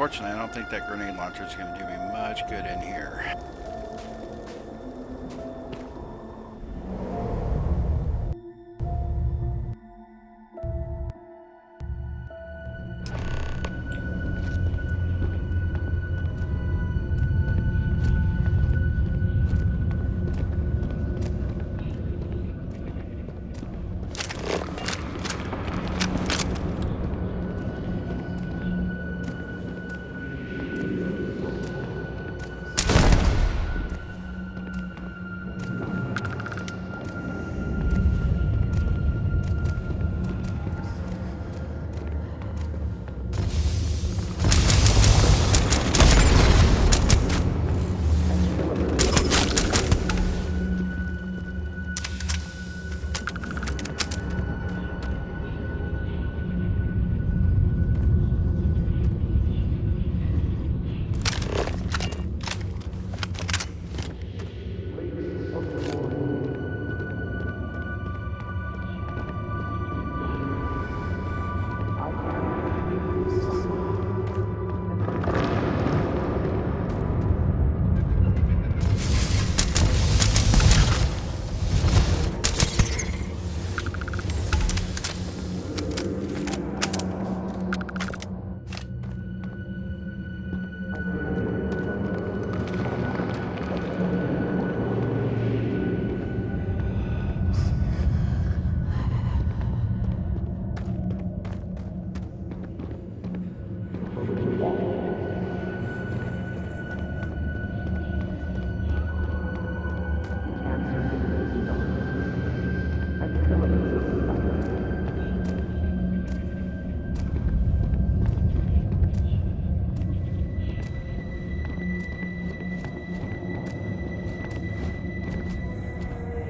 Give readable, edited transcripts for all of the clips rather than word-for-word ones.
Unfortunately, I don't think that grenade launcher is going to do me much good in here.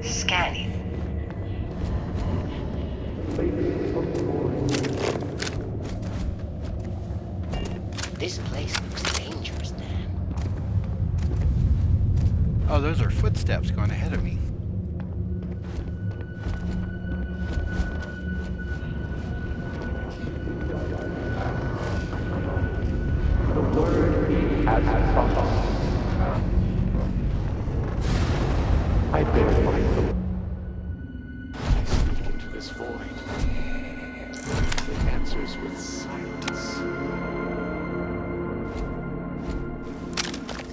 Scanning. This place looks dangerous, Dan. Oh, those are footsteps going ahead of me. The word as promised. I bear my load. I speak into this void. It answers with silence.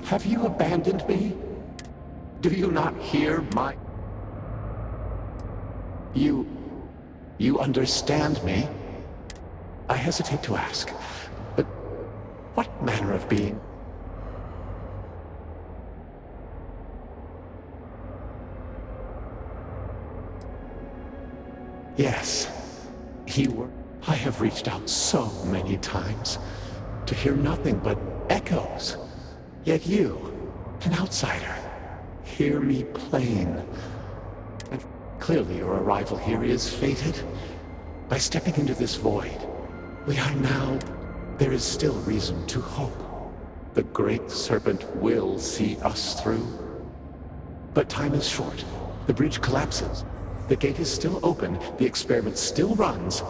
Have you abandoned me? Do you not hear my... You understand me? I hesitate to ask, but what manner of being? Yes, I have reached out so many times to hear nothing but echoes. Yet you, an outsider, hear me plain. And clearly your arrival here is fated. By stepping into this void, there is still reason to hope. The great serpent will see us through. But time is short. The bridge collapses. The gate is still open. The experiment still runs.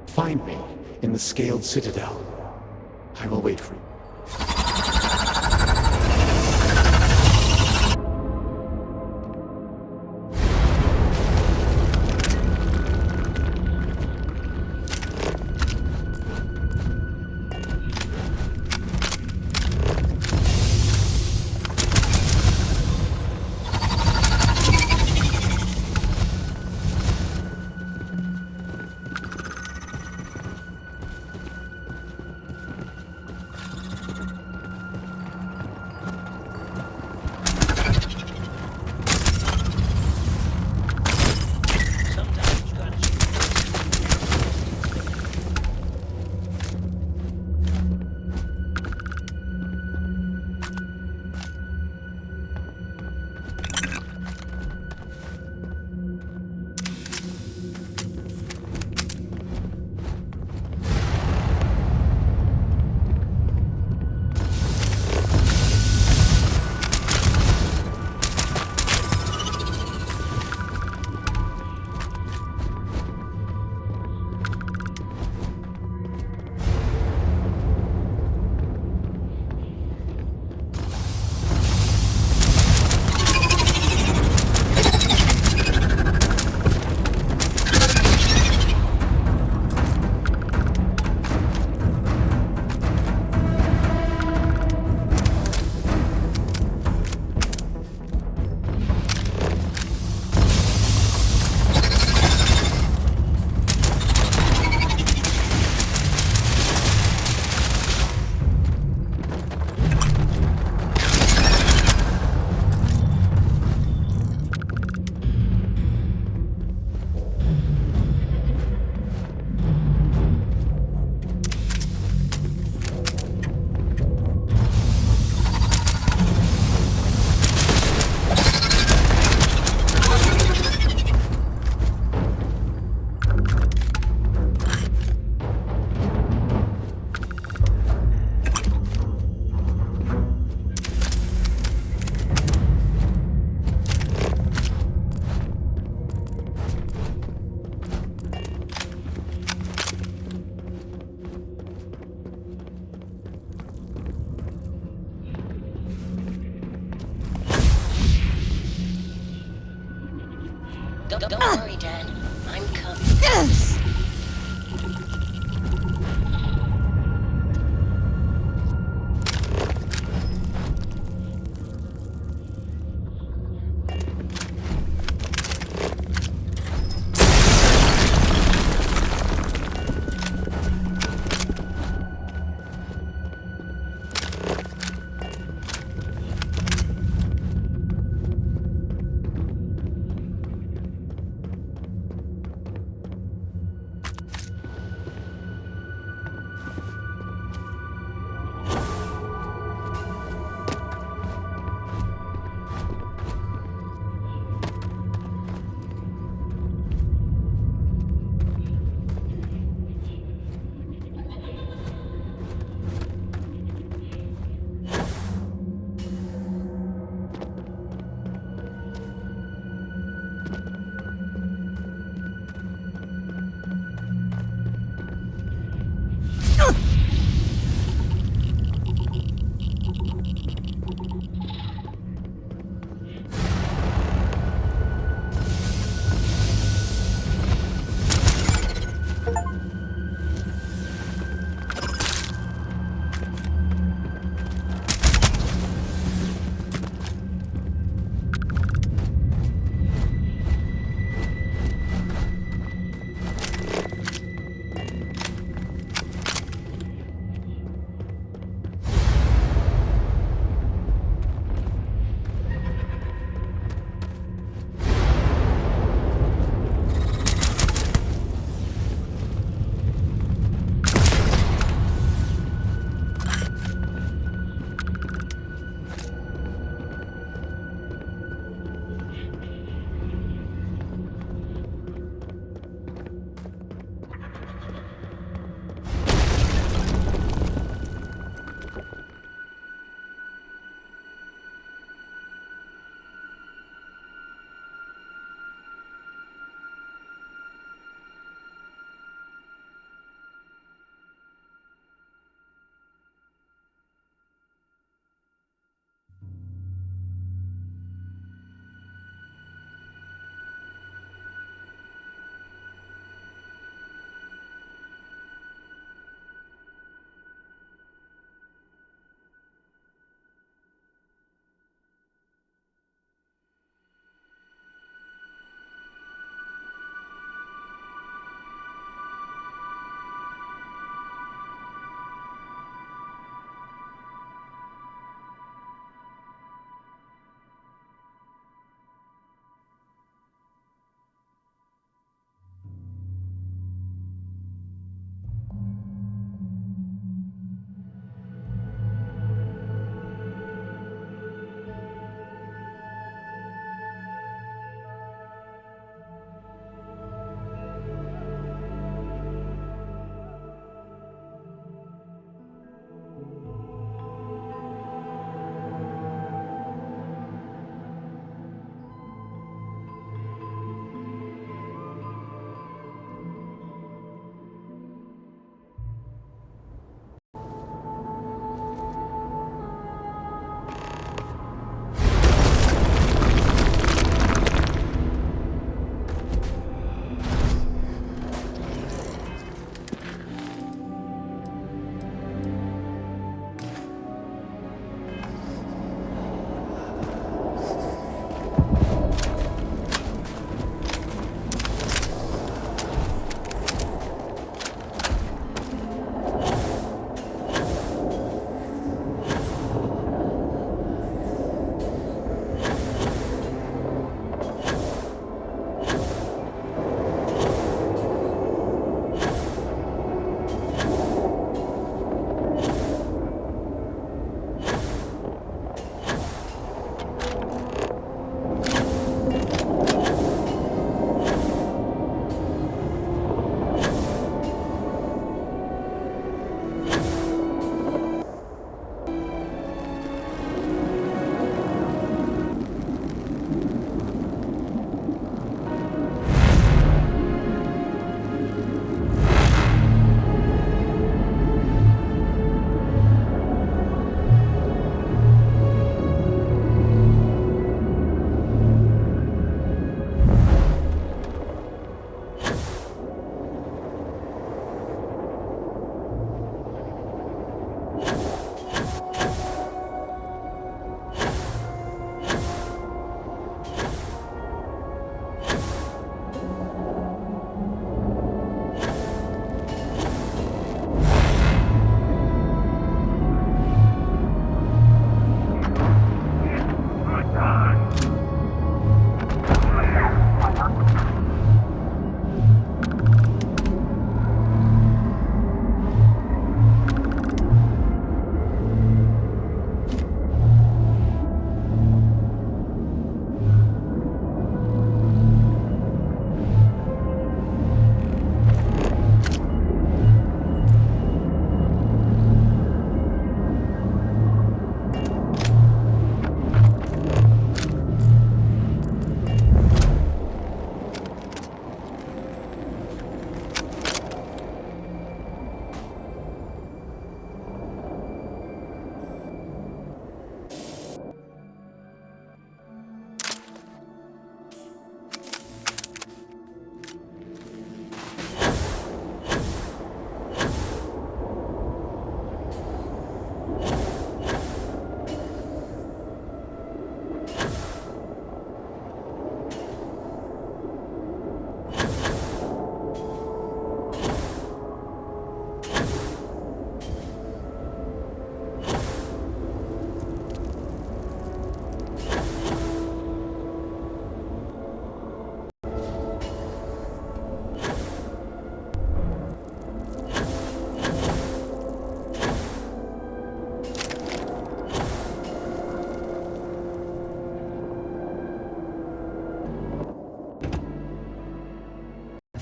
Find me in the scaled citadel. I will wait for you. Don't worry, Dan. I'm coming.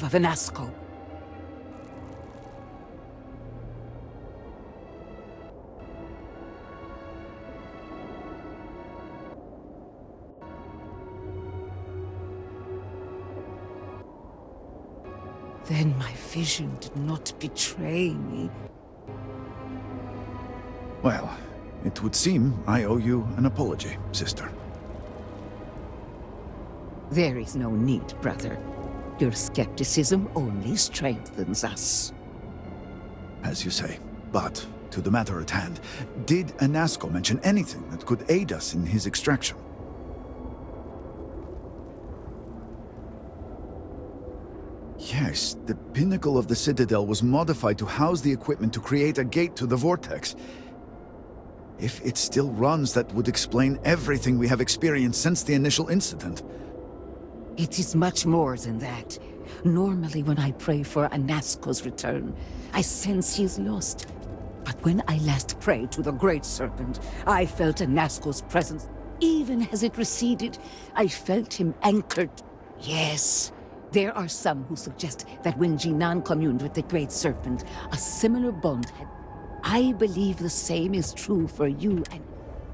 of Anasco. Then my vision did not betray me. Well, it would seem I owe you an apology, sister. There is no need, brother. Your skepticism only strengthens us. As you say. But, to the matter at hand, did Anasco mention anything that could aid us in his extraction? Yes, the pinnacle of the Citadel was modified to house the equipment to create a gate to the Vortex. If it still runs, that would explain everything we have experienced since the initial incident. It is much more than that. Normally when I pray for Anasco's return, I sense he is lost. But when I last prayed to the Great Serpent, I felt Anasco's presence. Even as it receded, I felt him anchored. Yes. There are some who suggest that when Jinan communed with the Great Serpent, a similar bond had... I believe the same is true for you and...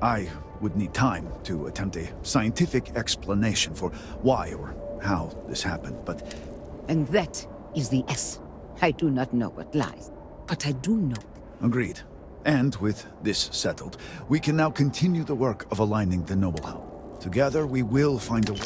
I would need time to attempt a scientific explanation for why or how this happened, but... And that is the S. I do not know what lies, but I do know. Agreed. And with this settled, we can now continue the work of aligning the Noble House. Together, we will find a way.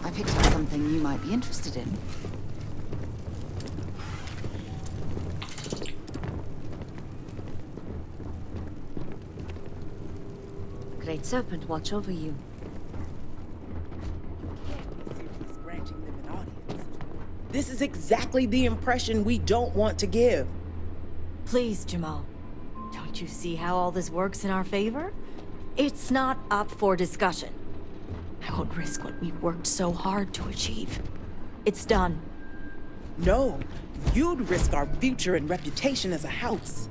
I picked up something you might be interested in. Great Serpent, watch over you. He's granting them an audience. This is exactly the impression we don't want to give. Please, Jamal. Don't you see how all this works in our favor? It's not up for discussion. I won't risk what we've worked so hard to achieve. It's done. No, you'd risk our future and reputation as a house.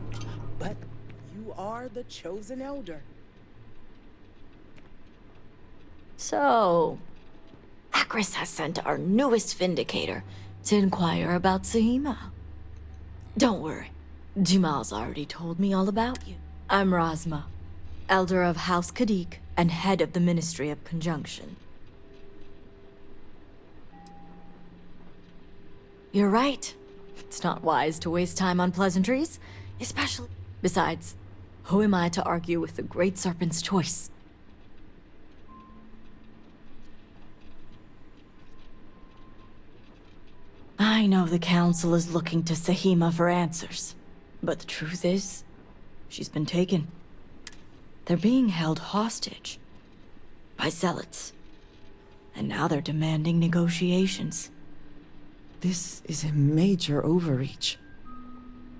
But you are the chosen elder. So, Akris has sent our newest Vindicator to inquire about Sahima. Don't worry, Jamal's already told me all about you. I'm Razma, Elder of House Kadik and head of the Ministry of Conjunction. You're right. It's not wise to waste time on pleasantries, especially... Besides, who am I to argue with the Great Serpent's choice? I know the Council is looking to Sahima for answers, but the truth is, she's been taken. They're being held hostage by zealots, and now they're demanding negotiations. This is a major overreach.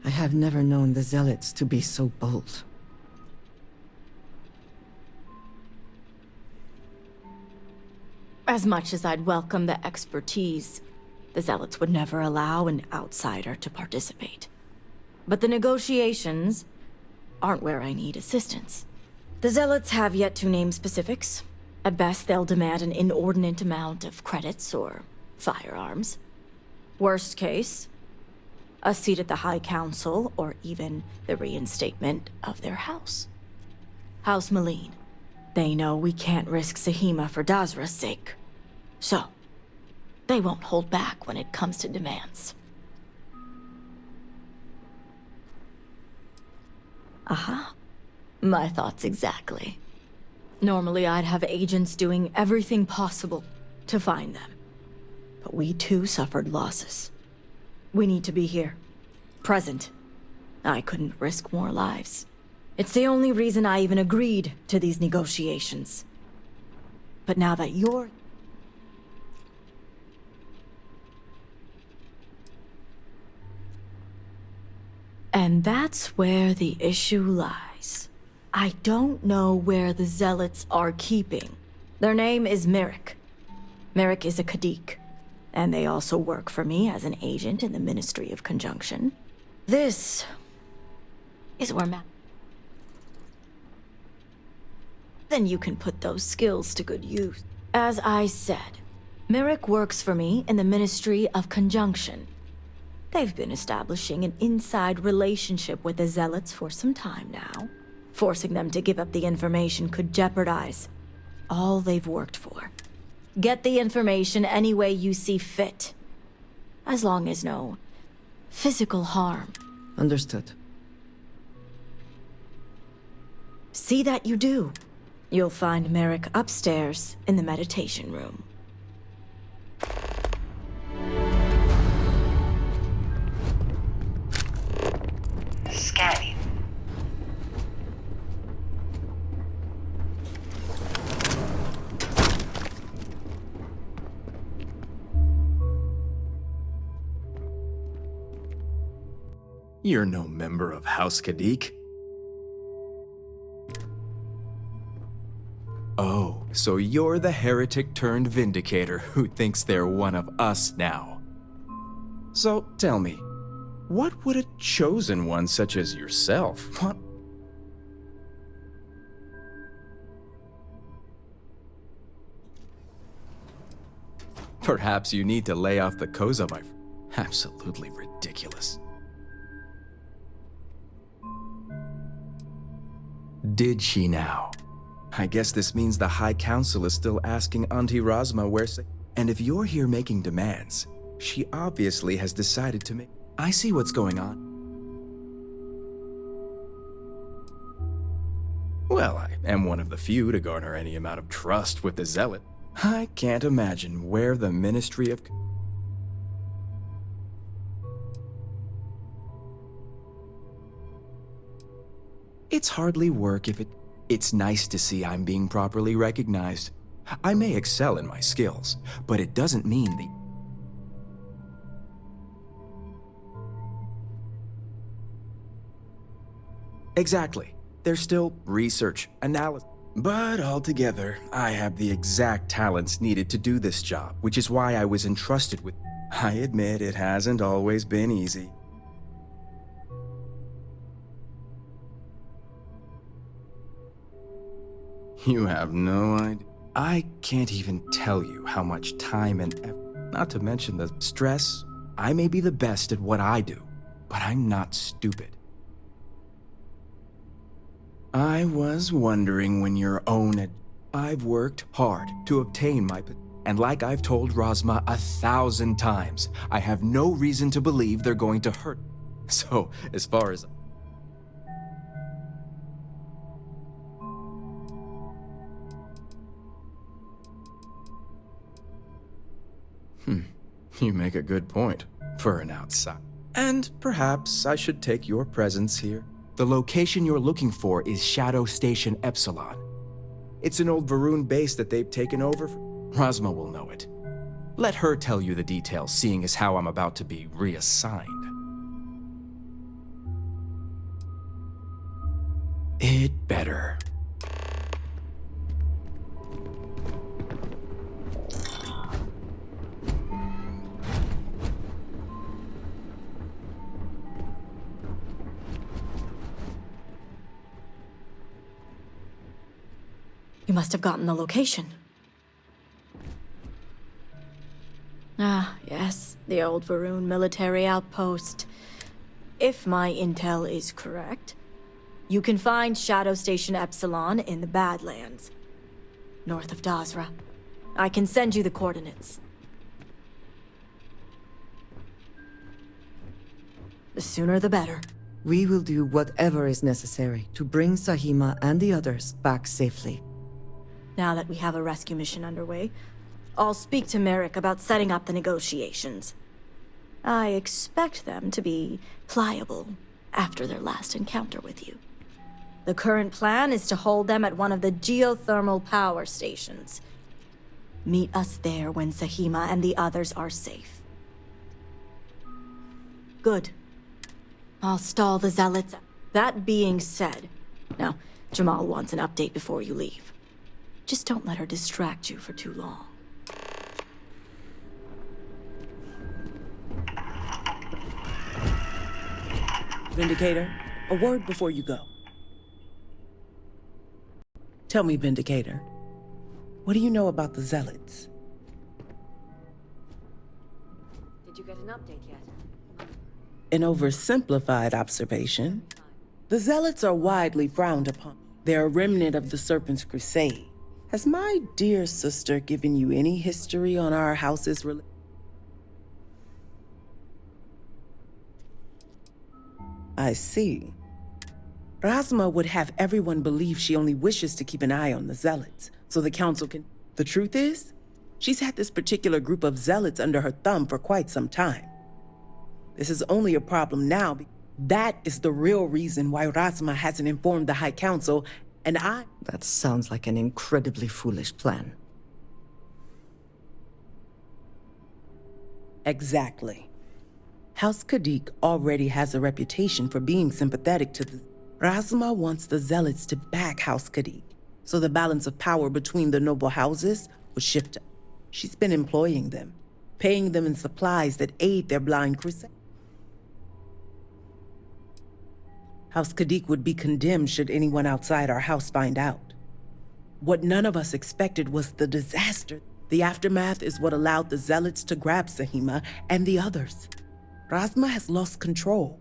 I have never known the zealots to be so bold. As much as I'd welcome the expertise, the zealots would never allow an outsider to participate. But the negotiations aren't where I need assistance. The zealots have yet to name specifics. At best, they'll demand an inordinate amount of credits or firearms. Worst case, a seat at the High Council or even the reinstatement of their house. House Maleen. They know we can't risk Sahima for Dazra's sake. So, they won't hold back when it comes to demands. Aha. My thoughts exactly. Normally I'd have agents doing everything possible to find them. But we too suffered losses. We need to be here. Present. I couldn't risk more lives. It's the only reason I even agreed to these negotiations. But now that you're... And that's where the issue lies. I don't know where the Zealots are keeping. Their name is Merrick. Merrick is a Kadik, and they also work for me as an agent in the Ministry of Conjunction. This is where then you can put those skills to good use. As I said, Merrick works for me in the Ministry of Conjunction. They've been establishing an inside relationship with the Zealots for some time now. Forcing them to give up the information could jeopardize all they've worked for. Get the information any way you see fit. As long as no physical harm. Understood. See that you do. You'll find Merrick upstairs in the meditation room. Scanning. You're no member of House Kadik. Oh, so you're the heretic turned vindicator who thinks they're one of us now. So tell me, what would a chosen one such as yourself want? Perhaps you need to lay off the Koza, my friend. Absolutely ridiculous. Did she now? I guess this means the High Council is still asking Auntie Razma where and if you're here making demands, she obviously has decided to make... I see what's going on. Well, I am one of the few to garner any amount of trust with the Zealot. I can't imagine where the Ministry of... It's hardly work if it's nice to see I'm being properly recognized. I may excel in my skills, but it doesn't mean the... Exactly. There's still research, analysis. But altogether, I have the exact talents needed to do this job, which is why I was entrusted with... I admit it hasn't always been easy. You have no idea. I can't even tell you how much time and effort, not to mention the stress. I may be the best at what I do, but I'm not stupid. I was wondering when your own... I've worked hard to obtain my... And like I've told Razma 1,000 times, I have no reason to believe they're going to hurt. So, as far as... You make a good point for an outside. And perhaps I should take your presence here. The location you're looking for is Shadow Station Epsilon. It's an old Varun base that they've taken over. Razma will know it. Let her tell you the details, seeing as how I'm about to be reassigned. It better. You must have gotten the location. Ah, yes, the old Varun military outpost. If my intel is correct, you can find Shadow Station Epsilon in the Badlands, north of Dazra. I can send you the coordinates. The sooner the better. We will do whatever is necessary to bring Sahima and the others back safely. Now that we have a rescue mission underway, I'll speak to Merrick about setting up the negotiations. I expect them to be pliable after their last encounter with you. The current plan is to hold them at one of the geothermal power stations. Meet us there when Sahima and the others are safe. Good. I'll stall the Zealots. That being said, now, Jamal wants an update before you leave. Just don't let her distract you for too long. Vindicator, a word before you go. Tell me, Vindicator, what do you know about the Zealots? Did you get an update yet? An oversimplified observation. The Zealots are widely frowned upon. They're a remnant of the Serpent's Crusade. Has my dear sister given you any history on our house's I see. Rasma would have everyone believe she only wishes to keep an eye on the Zealots, so the Council can... The truth is, she's had this particular group of Zealots under her thumb for quite some time. This is only a problem now. That is the real reason why Rasma hasn't informed the High Council, and I... That sounds like an incredibly foolish plan. Exactly. House Kadik already has a reputation for being sympathetic to the... Rasma wants the Zealots to back House Kadik, so the balance of power between the noble houses would shift. She's been employing them, paying them in supplies that aid their blind crusade. House Kadik would be condemned should anyone outside our house find out. What none of us expected was the disaster. The aftermath is what allowed the Zealots to grab Sahima and the others. Rasma has lost control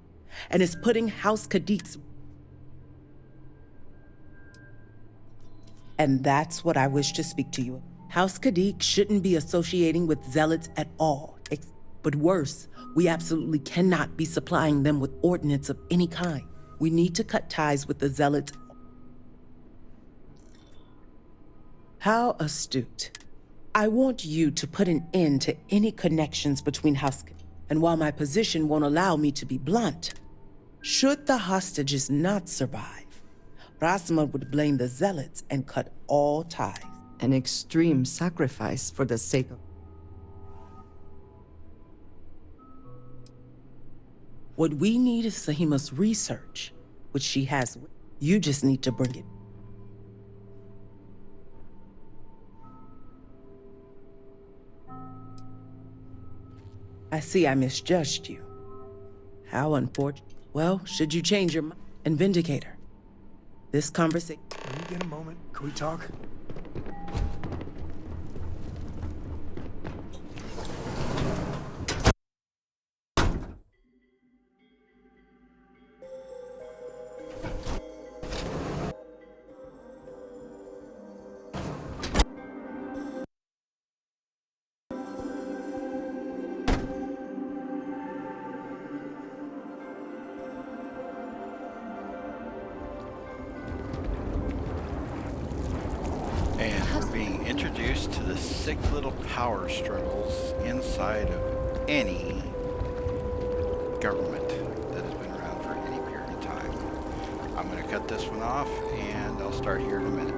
and is putting House Kadik's... And that's what I wish to speak to you. House Kadik shouldn't be associating with Zealots at all. But worse, we absolutely cannot be supplying them with ordnance of any kind. We need to cut ties with the Zealots. How astute. I want you to put an end to any connections between House Kadik. And while my position won't allow me to be blunt, should the hostages not survive, Rasma would blame the Zealots and cut all ties. An extreme sacrifice for the sake of... What we need is Sahima's research, which she has. You just need to bring it. I see I misjudged you. How unfortunate. Well, should you change your mind? And Vindicator, this conversation... Can you get a moment? Can we talk? Introduced to the sick little power struggles inside of any government that has been around for any period of time. I'm going to cut this one off and I'll start here in a minute.